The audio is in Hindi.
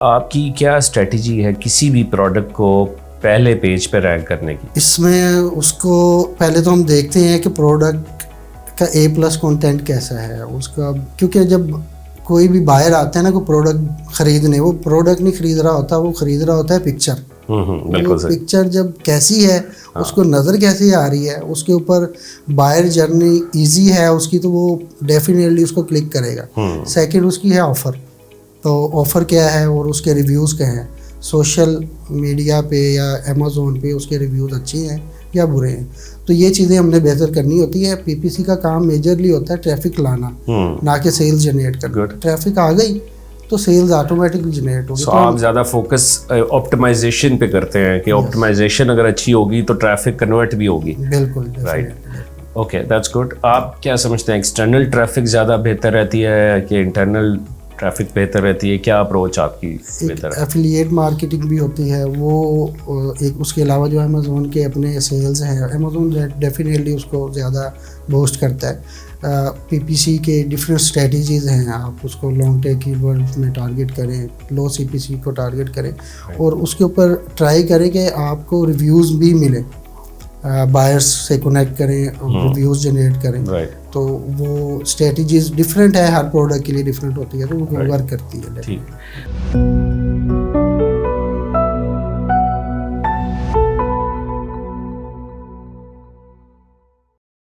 आपकी क्या स्ट्रेटजी है किसी भी प्रोडक्ट को पहले पेज पे रैंक करने की? इसमें उसको पहले तो हम देखते हैं कि प्रोडक्ट का A+ कंटेंट कैसा है उसका, क्योंकि जब कोई भी बायर आता है ना कोई प्रोडक्ट खरीदने, वो प्रोडक्ट नहीं खरीद रहा होता, वो खरीद रहा होता है पिक्चर। बिल्कुल सही। पिक्चर जब कैसी है, उसको नज़र कैसी आ रही है, उसके ऊपर बायर जर्नी इजी है उसकी, तो वो डेफिनेटली उसको क्लिक करेगा। सेकंड उसकी है ऑफ़र, तो ऑफ़र क्या है और उसके रिव्यूज़ क्या हैं, सोशल मीडिया पे या अमेज़ोन पे उसके रिव्यूज़ अच्छे हैं या बुरे हैं। तो ये चीज़ें हमने बेहतर करनी होती है। PPC का काम मेजरली होता है ट्रैफिक लाना, ना कि सेल्स जनरेट करना। ट्रैफिक आ गई तो सेल्स ऑटोमेटिकली जनरेट होगी। तो आप ज़्यादा फोकस ऑप्टिमाइजेशन पे करते हैं कि ऑप्टिमाइजेशन अगर अच्छी होगी तो ट्रैफिक कन्वर्ट भी होगी। बिल्कुल, राइट, ओके, दैट्स गुड। आप क्या समझते हैं, एक्सटर्नल ट्रैफिक ज़्यादा बेहतर रहती है कि इंटरनल ट्रैफिक बेहतर रहती है? क्या अप्रोच आपकी बेहतर है? एफिलिएट मार्केटिंग भी होती है वो एक, उसके अलावा जो अमेज़ोन के अपने सेल्स हैं, अमेज़ोन डेफिनेटली उसको ज़्यादा बूस्ट करता है। PPC के डिफरेंट स्ट्रेटजीज़ हैं, आप उसको लॉन्ग टेल कीवर्ड्स में टारगेट करें, लो CPC को टारगेट करें और उसके ऊपर ट्राई करें कि आपको रिव्यूज़ भी मिले, बायर्स से कनेक्ट करें, रिव्यूज़ जनरेट करें। तो वो स्ट्रेटजीज़ डिफरेंट है, हर प्रोडक्ट के लिए डिफरेंट होती है, तो वो वर्क करती है। ठीक।